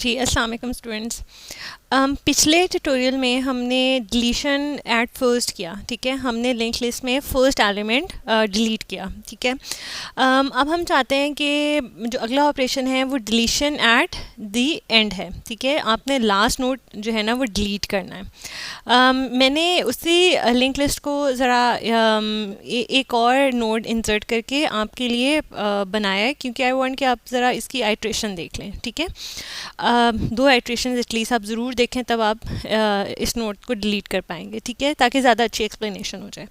जी, अस्सलाम वालेकुम स्टूडेंट्स। पिछले ट्यूटोरियल में हमने डिलीशन एट फर्स्ट किया, ठीक है। हमने लिंक लिस्ट में फर्स्ट एलिमेंट डिलीट किया, ठीक है। अब हम चाहते हैं कि जो अगला ऑपरेशन है वो डिलीशन एट द एंड है, ठीक है। आपने लास्ट नोड जो है ना वो डिलीट करना है। मैंने उसी लिंक लिस्ट को ज़रा एक और नोड इंसर्ट करके आपके लिए बनाया है, क्योंकि आई वांट कि आप ज़रा इसकी आइट्रेशन देख लें, ठीक है। दो आइट्रेशन एटलीस्ट आप ज़रूर देखें, तब आप इस नोट को डिलीट कर पाएंगे, ठीक है, ताकि ज़्यादा अच्छी एक्सप्लेनेशन हो जाए।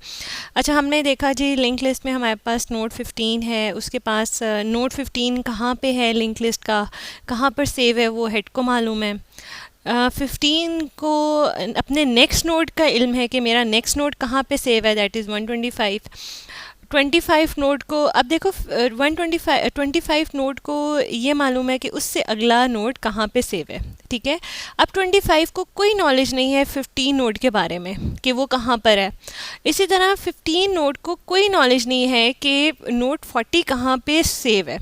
अच्छा, हमने देखा जी लिंक लिस्ट में हमारे पास नोट 15 है, उसके पास नोट 15 कहाँ पे है लिंक लिस्ट का, कहाँ पर सेव है वो हेड को मालूम है। 15 को अपने नेक्स्ट नोड का इल्म है कि मेरा नेक्स्ट नोड कहाँ पे सेव है, दैट इज़ 125। 25 नोड को अब देखो 25 नोड को ये मालूम है कि उससे अगला नोड कहाँ पे सेव है, ठीक है। अब 25 को कोई नॉलेज नहीं है 15 नोड के बारे में कि वो कहाँ पर है। इसी तरह 15 नोड को कोई नॉलेज नहीं है कि नोड 40 कहाँ पे सेव है,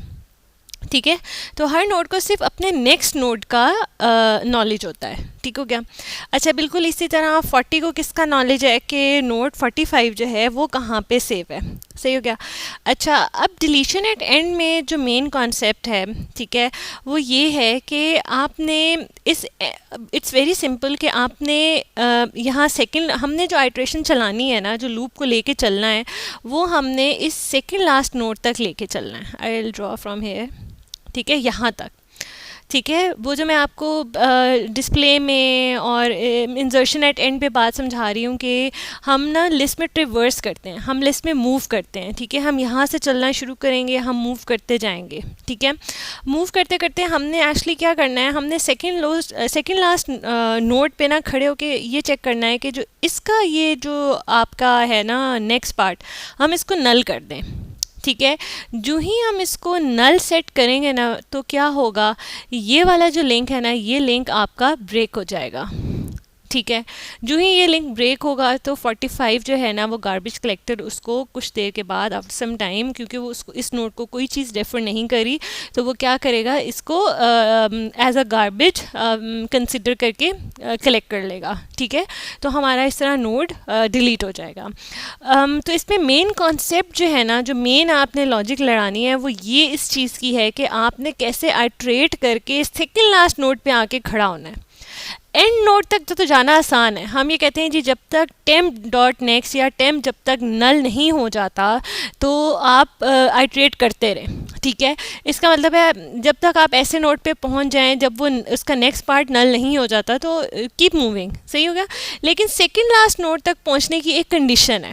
ठीक है। तो हर नोड को सिर्फ अपने नेक्स्ट नोड का नॉलेज होता है, ठीक हो गया। अच्छा, बिल्कुल इसी तरह 40 को किसका नॉलेज है कि नोड 45 जो है वो कहाँ पे सेव है, सही हो गया। अच्छा, अब डिलीशन एट एंड में जो मेन कॉन्सेप्ट है, ठीक है, वो ये है कि आपने इट्स वेरी सिंपल कि आपने यहाँ सेकंड हमने जो आइट्रेशन चलानी है ना, जो लूप को लेके चलना है, वो हमने इस सेकंड लास्ट नोड तक लेके चलना है। I will draw from here, ठीक है, यहाँ तक, ठीक है। वो जो मैं आपको डिस्प्ले में और इंसर्शन एट एंड पे बात समझा रही हूँ कि हम ना लिस्ट में ट्रिवर्स करते हैं, हम लिस्ट में मूव करते हैं, ठीक है। हम यहाँ से चलना शुरू करेंगे, हम मूव करते जाएंगे, ठीक है। मूव करते करते हमने एक्चुअली क्या करना है, हमने सेकंड लास्ट नोड पे ना खड़े होके ये चेक करना है कि जो इसका ये जो आपका है ना नेक्स्ट पार्ट, हम इसको नल कर दें, ठीक है। जो ही हम इसको नल सेट करेंगे ना, तो क्या होगा, ये वाला जो लिंक है ना, ये लिंक आपका ब्रेक हो जाएगा, ठीक है। जो ही ये लिंक ब्रेक होगा तो 45 जो है ना वो गार्बेज कलेक्टर उसको कुछ देर के बाद आफ्टर सम टाइम, क्योंकि वो उसको इस नोड को कोई चीज़ रेफर नहीं करी, तो वो क्या करेगा, इसको एज अ गार्बेज कंसिडर करके कलेक्ट कर लेगा, ठीक है। तो हमारा इस तरह नोड डिलीट हो जाएगा। तो इसमें मेन कॉन्सेप्ट जो है ना, जो मेन आपने लॉजिक लड़ानी है, वो ये इस चीज़ की है कि आपने कैसे आइट्रेट करके सेकेंड लास्ट नोड पे आके खड़ा होना है। एंड नोड तक तो जाना आसान है, हम ये कहते हैं जी जब तक टेम्प डॉट नेक्स्ट या टेम्प जब तक नल नहीं हो जाता तो आप आइट्रेट करते रहें, ठीक है। इसका मतलब है जब तक आप ऐसे नोड पे पहुंच जाएं जब वो उसका नेक्स्ट पार्ट नल नहीं हो जाता, तो कीप मूविंग, सही हो गया। लेकिन सेकेंड लास्ट नोड तक पहुंचने की एक कंडीशन है,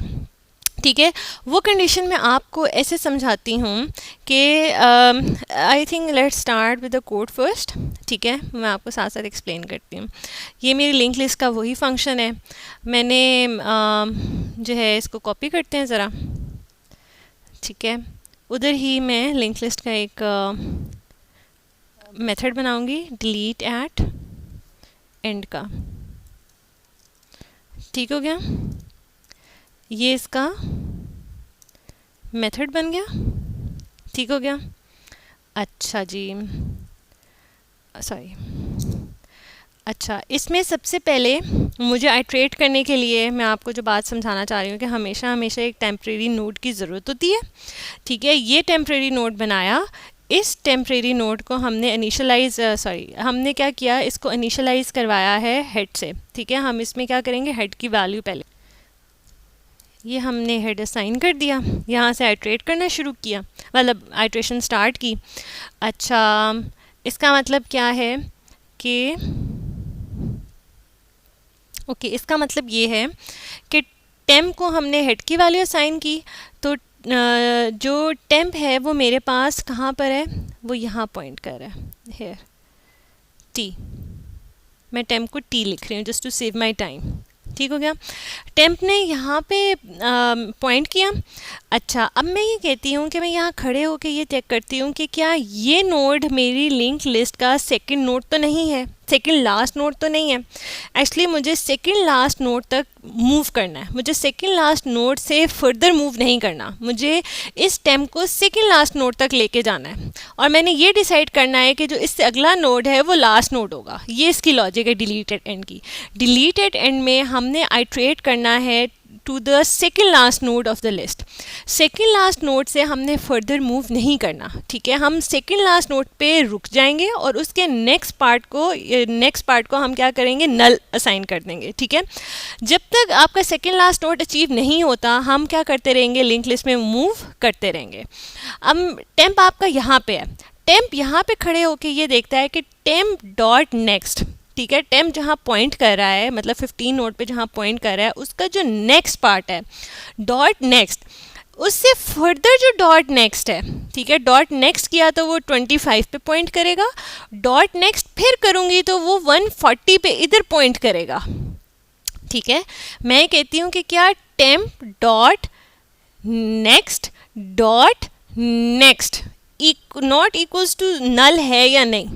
ठीक है। वो कंडीशन मैं आपको ऐसे समझाती हूँ कि I think let's start with the code first, ठीक है। मैं आपको साथ साथ एक्सप्लेन करती हूँ। ये मेरी लिंक लिस्ट का वही फंक्शन है। मैंने जो है इसको कॉपी करते हैं ज़रा, ठीक है। उधर ही मैं लिंक लिस्ट का एक मेथड बनाऊँगी डिलीट एट एंड का, ठीक हो गया। ये इसका मेथड बन गया, ठीक हो गया। अच्छा जी, सॉरी। अच्छा, इसमें सबसे पहले मुझे आइट्रेट करने के लिए मैं आपको जो बात समझाना चाह रही हूँ कि हमेशा हमेशा एक टेम्परेरी नोड की ज़रूरत होती है, ठीक है। ये टेम्परेरी नोड बनाया, इस टेम्परेरी नोड को हमने हमने क्या किया, इसको इनिशियलाइज करवाया है हेड से, ठीक है। हम इसमें क्या करेंगे, हेड की वैल्यू पहले ये हमने हेड असाइन कर दिया, यहाँ से आइट्रेट करना शुरू किया, मतलब आइट्रेशन स्टार्ट की। अच्छा, इसका मतलब क्या है कि ओके, इसका मतलब ये है कि टेम्प को हमने हेड की वैल्यू असाइन की, तो जो टेम्प है वो मेरे पास कहाँ पर है, वो यहाँ पॉइंट कर रहा है, हेयर टी। मैं टेम्प को टी लिख रही हूँ just to save my time, ठीक हो गया। टेम्प ने यहाँ पे पॉइंट किया। अच्छा, अब मैं ये कहती हूँ कि मैं यहाँ खड़े होकर ये चेक करती हूँ कि क्या ये नोड मेरी लिंक लिस्ट का सेकंड नोड तो नहीं है, सेकंड लास्ट नोड तो नहीं है, एक्चुअली मुझे सेकंड लास्ट नोड तक मूव करना है, मुझे सेकंड लास्ट नोड से फर्दर मूव नहीं करना, मुझे इस टेम्प को सेकंड लास्ट नोड तक लेके जाना है और मैंने ये डिसाइड करना है कि जो इससे अगला नोड है वो लास्ट नोड होगा। ये इसकी लॉजिक है डिलीटेड एंड की। डिलीटेड एंड में हमने आइट्रेट करना है to the second last node of the list. Second last node से हमने फर्दर मूव नहीं करना, ठीक है। हम सेकेंड लास्ट नोड पे रुक जाएंगे और उसके नेक्स्ट पार्ट को हम क्या करेंगे, नल असाइन कर देंगे, ठीक है। जब तक आपका सेकेंड लास्ट नोड अचीव नहीं होता हम क्या करते रहेंगे, लिंक लिस्ट में मूव करते रहेंगे। अब टेम्प आपका यहाँ पे है, टेम्प यहाँ पे खड़े होके ये देखता है कि टेम्प डॉट नेक्स्ट, ठीक है, टेम्प जहाँ पॉइंट कर रहा है, मतलब 15 नोड पे जहाँ पॉइंट कर रहा है उसका जो नेक्स्ट पार्ट है डॉट नेक्स्ट, उससे फर्दर जो डॉट नेक्स्ट है, ठीक है, डॉट नेक्स्ट किया तो वो 25 पे पॉइंट करेगा, डॉट नेक्स्ट फिर करूँगी तो वो 140 पे इधर पॉइंट करेगा, ठीक है। मैं कहती हूँ कि क्या temp dot next dot next not equals to null है या नहीं,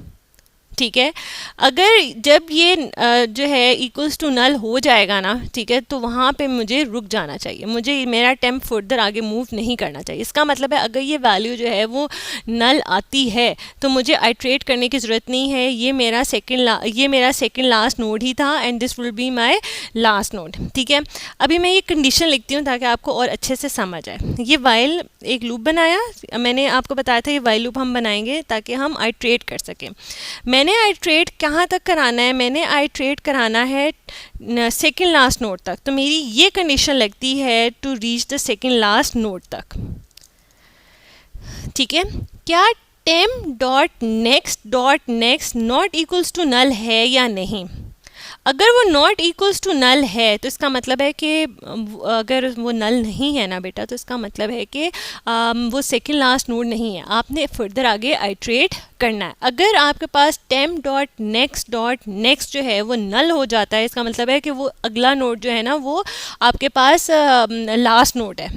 ठीक है। अगर जब ये जो है इक्वल्स टू नल हो जाएगा ना, ठीक है, तो वहाँ पे मुझे रुक जाना चाहिए, मुझे मेरा टेम्प फर्दर आगे मूव नहीं करना चाहिए। इसका मतलब है अगर ये वैल्यू जो है वो नल आती है तो मुझे आइट्रेट करने की ज़रूरत नहीं है, ये मेरा सेकेंड लास्ट नोड ही था and this will be my last node, ठीक है। अभी मैं ये कंडीशन लिखती हूँ ताकि आपको और अच्छे से समझ आए। ये वाइल एक लूप बनाया, मैंने आपको बताया था ये वाइल लूप हम बनाएंगे ताकि हम आइट्रेट कर सकें। मैंने आइट्रेट कहाँ तक कराना है, मैंने आइट्रेट कराना है सेकेंड लास्ट नोड तक, तो मेरी ये कंडीशन लगती है to reach the second last node तक, ठीक है। क्या temp dot next not equals to null है या नहीं? अगर वो नॉट इक्वल्स टू नल है तो इसका मतलब है कि अगर वो नल नहीं है ना बेटा, तो इसका मतलब है कि वो सेकेंड लास्ट नोड नहीं है, आपने फर्दर आगे आइट्रेट करना है। अगर आपके पास टेम्प डॉट नेक्स्ट जो है वो नल हो जाता है, इसका मतलब है कि वो अगला नोड जो है ना वो आपके पास लास्ट नोड है,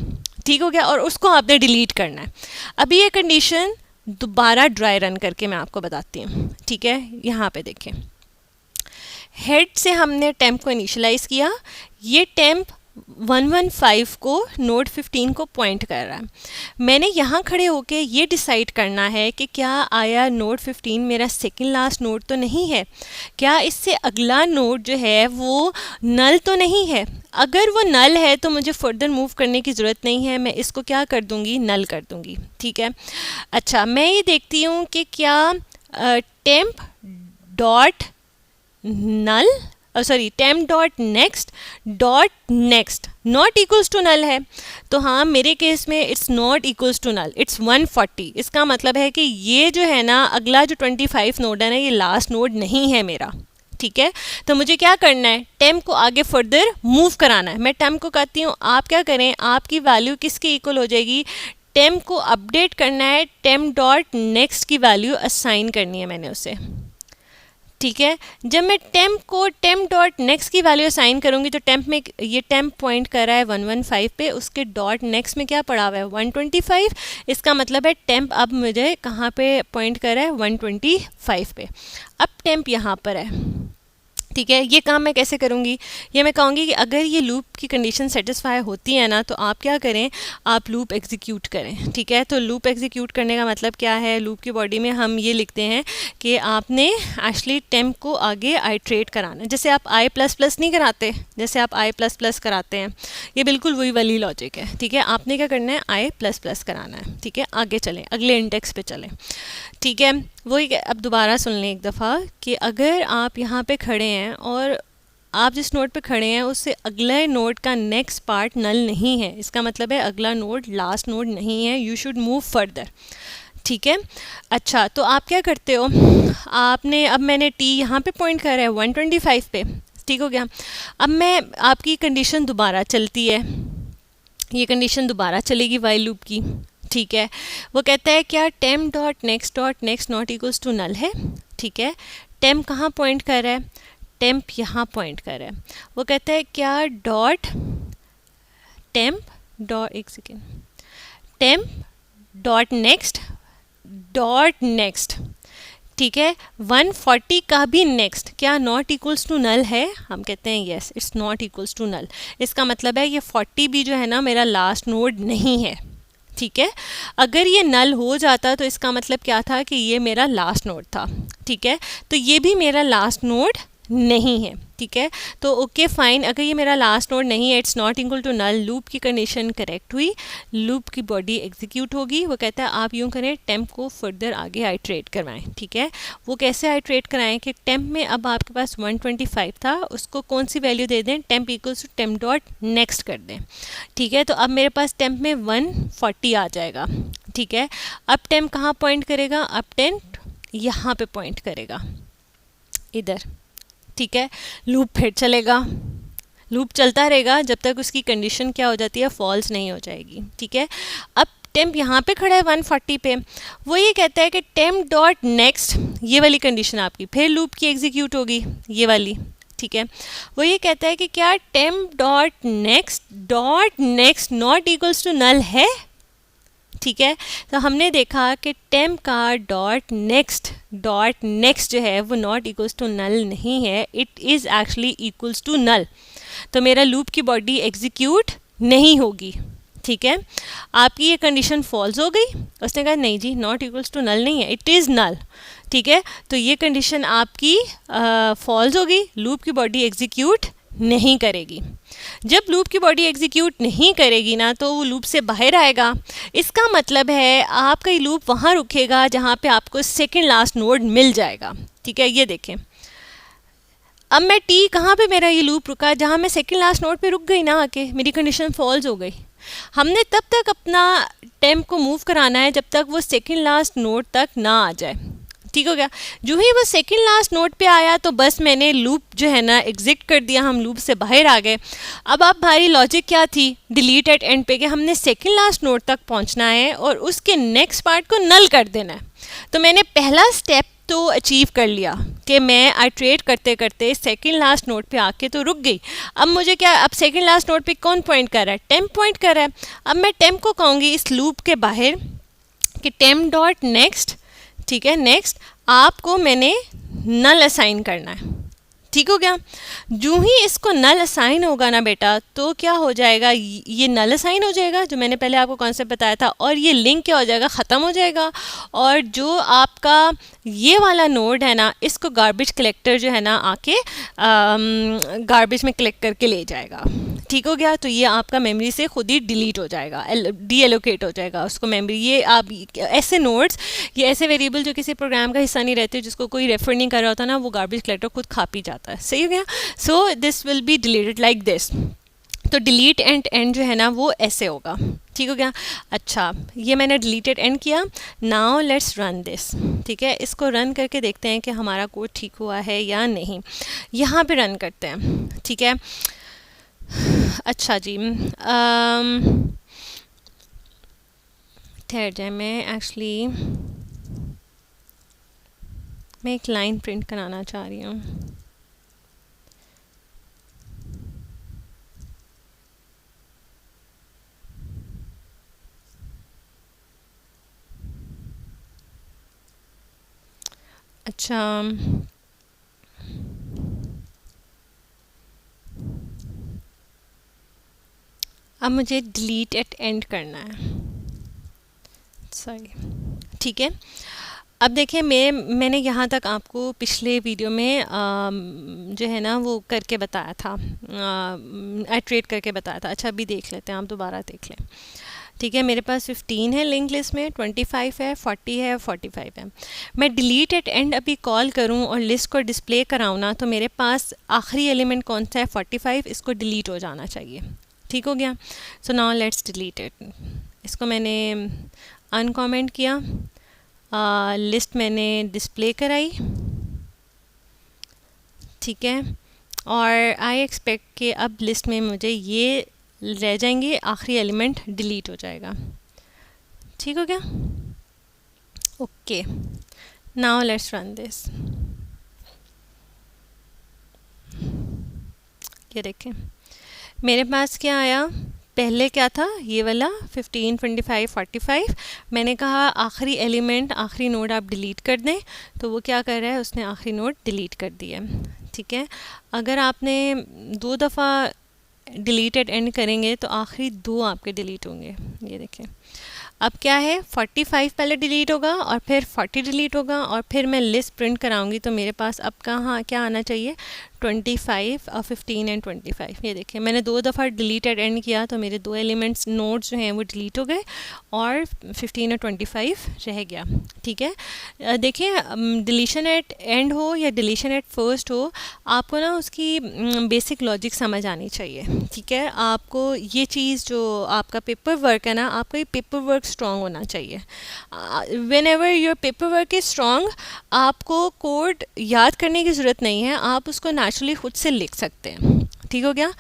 ठीक हो गया, और उसको आपने डिलीट करना है। अभी ये कंडीशन दोबारा ड्राई रन करके मैं आपको बताती हूँ, ठीक है। यहाँ पे देखें, हेड से हमने टेम्प को इनिशियलाइज़ किया, ये टेम्प 115 को नोड 15 को पॉइंट कर रहा है। मैंने यहाँ खड़े होके ये डिसाइड करना है कि क्या आया नोड 15 मेरा सेकेंड लास्ट नोड तो नहीं है, क्या इससे अगला नोड जो है वो नल तो नहीं है। अगर वो नल है तो मुझे फर्दर मूव करने की ज़रूरत नहीं है, मैं इसको क्या कर दूँगी, नल कर दूँगी, ठीक है। अच्छा, मैं ये देखती हूँ कि क्या temp dot null temp dot next not equals to null है, तो हाँ मेरे केस में it's not equals to null, it's 140। इसका मतलब है कि ये जो है ना अगला जो 25 नोड है ना ये लास्ट नोड नहीं है मेरा, ठीक है। तो मुझे क्या करना है, टेम्प को आगे फर्दर मूव कराना है। मैं टेम्प को कहती हूँ आप क्या करें, आपकी वैल्यू किसकी इक्वल हो जाएगी, टेम्प को अपडेट करना है, टेम्प डॉट नेक्स्ट की वैल्यू असाइन करनी है मैंने उसे, ठीक है। जब मैं टेम्प डॉट नेक्स्ट की वैल्यू असाइन करूँगी तो टेम्प में ये टेम्प पॉइंट कर रहा है 115 पे, उसके डॉट नेक्स्ट में क्या पड़ा हुआ है 125, इसका मतलब है टेम्प अब मुझे कहाँ पे पॉइंट कर रहा है 125 पे। अब टेम्प यहाँ पर है, ठीक है। ये काम मैं कैसे करूँगी, ये मैं कहूँगी कि अगर ये लूप की कंडीशन सेटिस्फाई होती है ना तो आप क्या करें, आप लूप एग्जीक्यूट करें, ठीक है। तो लूप एग्जीक्यूट करने का मतलब क्या है, लूप की बॉडी में हम ये लिखते हैं कि आपने एक्चुअली टेम्प को आगे आइट्रेट कराना है, जैसे आप i++ नहीं कराते, जैसे आप i++ कराते हैं, ये बिल्कुल वही वाली लॉजिक है, ठीक है। आपने क्या करना है, i++ कराना है, ठीक है। आगे चलें, अगले इंडेक्स पे चलें, ठीक है। वही अब दोबारा सुन लें एक दफ़ा कि अगर आप यहाँ पे खड़े हैं और आप जिस नोड पे खड़े हैं उससे अगले नोड का नेक्स्ट पार्ट नल नहीं है, इसका मतलब है अगला नोड लास्ट नोड नहीं है, यू शुड मूव फर्दर, ठीक है। अच्छा, तो आप क्या करते हो, आपने अब मैंने टी यहाँ पे पॉइंट कर रहा है 125 पे, ठीक हो गया। अब मैं आपकी कंडीशन दोबारा चलती है, ये कंडीशन दोबारा चलेगी वाइल लूप की, ठीक है। वो कहता है क्या temp dot next not equals to null है, ठीक है। टेम्प कहाँ पॉइंट कर रहा है, टेम्प यहाँ पॉइंट कर रहा है। वो कहता है क्या टेम्प डॉट नेक्स्ट ठीक है। 140 का भी नेक्स्ट क्या नॉट इक्वल्स टू नल है? हम कहते हैं yes, it's not equals to null. इसका मतलब है ये 40 भी जो है ना मेरा लास्ट नोड नहीं है। ठीक है, अगर ये नल हो जाता तो इसका मतलब क्या था कि ये मेरा लास्ट नोड था। ठीक है, तो ये भी मेरा लास्ट नोड नहीं है। ठीक है, तो ओके फाइन, अगर ये मेरा लास्ट नोड नहीं है, it's not equal to null, loop की कंडीशन करेक्ट हुई, लूप की बॉडी एग्जीक्यूट होगी। वो कहता है आप यूँ करें, टेम्प को फर्दर आगे आइट्रेट करवाएं। ठीक है, वो कैसे आइट्रेट कराएं कि टेम्प में अब आपके पास 125 था, उसको कौन सी वैल्यू दे दें, temp equals to temp dot next कर दें। ठीक है, तो अब मेरे पास टेम्प में 140 आ जाएगा। ठीक है, अब टेम्प कहाँ पॉइंट करेगा? अब टेम्प यहाँ पे पॉइंट करेगा, इधर। ठीक है, लूप फिर चलेगा, लूप चलता रहेगा जब तक उसकी कंडीशन क्या हो जाती है, फॉल्स नहीं हो जाएगी। ठीक है, अब टेम्प यहाँ पे खड़ा है 140 पे, वो ये कहता है कि टेम्प डॉट नेक्स्ट, ये वाली कंडीशन आपकी फिर लूप की एग्जीक्यूट होगी, ये वाली। ठीक है, वो ये कहता है कि क्या temp dot next not equals to null है? ठीक है, तो हमने देखा कि टेम्प का डॉट नेक्स्ट जो है वो नॉट इक्वल्स टू नल नहीं है, it is actually equals to null. तो मेरा लूप की बॉडी एग्जीक्यूट नहीं होगी। ठीक है, आपकी ये कंडीशन फॉल्स हो गई, उसने कहा नहीं जी नॉट इक्वल्स टू नल नहीं है, इट इज़ नल। ठीक है, तो ये कंडीशन आपकी फॉल्स होगी, लूप की बॉडी एग्जीक्यूट नहीं करेगी। जब लूप की बॉडी एग्जीक्यूट नहीं करेगी ना, तो वो लूप से बाहर आएगा। इसका मतलब है आपका ये लूप वहाँ रुकेगा जहाँ पे आपको सेकंड लास्ट नोड मिल जाएगा। ठीक है, ये देखें, अब मैं टी कहाँ पे मेरा ये लूप रुका, जहाँ मैं सेकंड लास्ट नोड पे रुक गई ना आके, मेरी कंडीशन फॉल्स हो गई। हमने तब तक अपना टेम्प को मूव कराना है जब तक वो सेकंड लास्ट नोड तक ना आ जाए। ठीक हो गया, जो ही वो सेकंड लास्ट नोड पे आया तो बस मैंने लूप जो है ना एग्जिट कर दिया, हम लूप से बाहर आ गए। अब आप हमारी लॉजिक क्या थी डिलीट एट एंड पे, कि हमने सेकंड लास्ट नोड तक पहुंचना है और उसके नेक्स्ट पार्ट को नल कर देना है। तो मैंने पहला स्टेप तो अचीव कर लिया कि मैं आइट्रेट करते करते सेकंड लास्ट नोड पे आके तो रुक गई। अब मुझे क्या, अब सेकंड लास्ट नोड पे कौन पॉइंट कर रहा है? टेम्प पॉइंट कर रहा है। अब मैं टेम्प को कहूँगी इस लूप के बाहर कि टेम्प डॉट नेक्स्ट, ठीक है, नेक्स्ट आपको मैंने नल असाइन करना है। ठीक हो गया, जो ही इसको नल असाइन होगा ना बेटा, तो क्या हो जाएगा, ये नल असाइन हो जाएगा, जो मैंने पहले आपको कॉन्सेप्ट बताया था, और ये लिंक क्या हो जाएगा, ख़त्म हो जाएगा। और जो आपका ये वाला नोड है ना, इसको गार्बेज कलेक्टर जो है ना आके गार्बेज में कलेक्ट करके ले जाएगा। ठीक हो गया, तो ये आपका मेमोरी से खुद ही डिलीट हो जाएगा, डी एलोकेट हो जाएगा उसको मेमोरी। ये आप ऐसे नोड्स, ये ऐसे वेरिएबल जो किसी प्रोग्राम का हिस्सा नहीं रहते, जिसको कोई रेफर नहीं कर रहा होता ना, वो गार्बेज कलेक्टर खुद खा पी जाता है। सही हो गया, so this will be deleted like this. तो डिलीट एंड एंड जो है ना वो ऐसे होगा। ठीक हो गया, अच्छा ये मैंने डिलीटेड एंड किया, नाउ लेट्स रन दिस। ठीक है, इसको रन करके देखते हैं कि हमारा कोड ठीक हुआ है या नहीं। यहाँ पे रन करते हैं। ठीक है, अच्छा जी, ठहर जाए, मैं एक लाइन प्रिंट कराना चाह रही हूँ। अच्छा, अब मुझे डिलीट एट एंड करना है, सॉरी। ठीक है, अब देखिए मैंने यहाँ तक आपको पिछले वीडियो में जो है ना वो करके बताया था, आइट्रेट करके बताया था। अच्छा अभी देख लेते हैं, आप दोबारा देख लें। ठीक है, मेरे पास 15 है लिंक लिस्ट में, 25 है, 40 है, 45 है। मैं डिलीट एट एंड अभी कॉल करूं और लिस्ट को डिस्प्ले कराऊं ना, तो मेरे पास आखिरी एलिमेंट कौन सा है, 45, इसको डिलीट हो जाना चाहिए। ठीक हो गया, so now let's delete it. इसको मैंने अनकमेंट किया, लिस्ट मैंने डिस्प्ले कराई। ठीक है, और आई एक्सपेक्ट कि अब लिस्ट में मुझे ये रह जाएंगे, आखिरी एलिमेंट डिलीट हो जाएगा। ठीक हो गया, okay, now let's run this. ये देखें मेरे पास क्या आया, पहले क्या था, ये वाला 15, 25, 45, मैंने कहा आखिरी एलिमेंट, आखिरी नोड आप डिलीट कर दें, तो वो क्या कर रहा है, उसने आखिरी नोड डिलीट कर दिया। ठीक है, अगर आपने 2 दफ़ा डिलीटेड एंड करेंगे तो आखिरी 2 आपके डिलीट होंगे। ये देखें, अब क्या है, 45 पहले डिलीट होगा और फिर 40 डिलीट होगा, और फिर मैं लिस्ट प्रिंट कराऊंगी तो मेरे पास अब कहाँ क्या आना चाहिए, 25 और 15 एंड 25। ये देखिए, मैंने 2 दफ़ा डिलीटेड एंड किया तो मेरे 2 एलिमेंट्स नोड्स जो हैं वो डिलीट हो गए और 15 और 25 रह गया। ठीक है, देखिए, डिलीशन एट एंड हो या डिलीशन एट फर्स्ट हो, आपको ना उसकी बेसिक लॉजिक समझ आनी चाहिए। ठीक है, आपको ये चीज़ जो आपका पेपर वर्क है ना, आपका ये पेपर वर्क स्ट्रॉन्ग होना चाहिए। When ever your paper work is strong, आपको कोड याद करने की ज़रूरत नहीं है, आप उसको नेचुरली खुद से लिख सकते हैं। ठीक हो गया।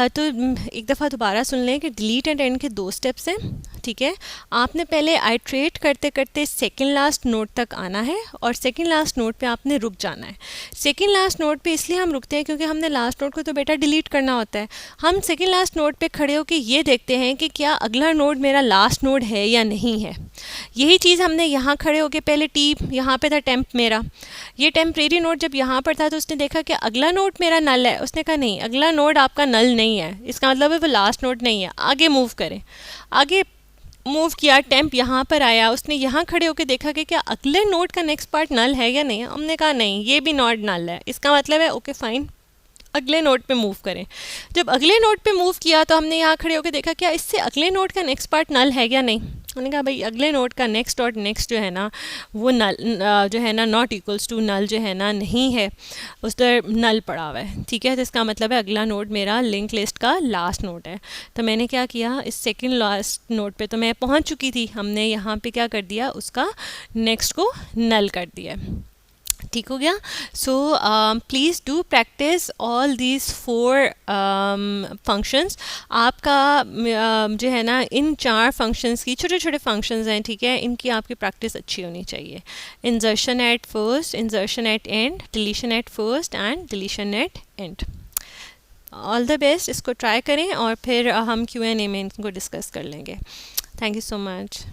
तो एक दफ़ा दोबारा सुन लें कि डिलीट एंड एंड के 2 स्टेप्स हैं। ठीक है, आपने पहले आइट्रेट करते करते सेकंड लास्ट नोड तक आना है और सेकंड लास्ट नोड पे आपने रुक जाना है। सेकंड लास्ट नोड पे इसलिए हम रुकते हैं क्योंकि हमने लास्ट नोड को तो बेटा डिलीट करना होता है। हम सेकंड लास्ट नोड पे खड़े होकर ये देखते हैं कि क्या अगला नोड मेरा लास्ट नोड है या नहीं है। यही चीज़ हमने यहाँ खड़े होकर, पहले टी यहाँ पे था टेम्प मेरा, ये टेम्परेरी नोड जब यहाँ पर था तो उसने देखा कि अगला नोड मेरा नल है, उसने कहा नहीं, अगला नोड आपका नल नहीं है, इसका मतलब है वो लास्ट नोड नहीं है, आगे मूव करें। आगे मूव किया, टेम्प यहाँ पर आया, उसने यहाँ खड़े होकर देखा कि क्या अगले नोड का नेक्स्ट पार्ट नल है या नहीं। हमने कहा नहीं, ये भी नोड नल है, इसका मतलब है ओके फाइन, अगले नोड पे मूव करें। जब अगले नोड पे मूव किया तो हमने यहाँ खड़े होकर देखा क्या इससे अगले नोड का नेक्स्ट पार्ट नल है या नहीं। हमने कहा भाई अगले नोड का नेक्स्ट और नेक्स्ट जो है ना वो नल जो है ना नॉट इक्वल्स टू नल जो है ना नहीं है, उस पर नल पड़ा हुआ है। ठीक है, तो इसका मतलब है अगला नोड मेरा लिंक लिस्ट का लास्ट नोड है। तो मैंने क्या किया, इस सेकंड लास्ट नोड पे तो मैं पहुंच चुकी थी, हमने यहाँ पे क्या कर दिया, उसका नेक्स्ट को नल कर दिया। ठीक हो गया। So please do practice all these 4 functions. आपका जो है ना इन 4 फंक्शंस की, छोटे छोटे फंक्शंस हैं, ठीक है, इनकी आपकी प्रैक्टिस अच्छी होनी चाहिए। Insertion at first, insertion at end, deletion at first and deletion at end. All the best, इसको ट्राई करें और फिर हम Q&A में इनको डिस्कस कर लेंगे। Thank you so much.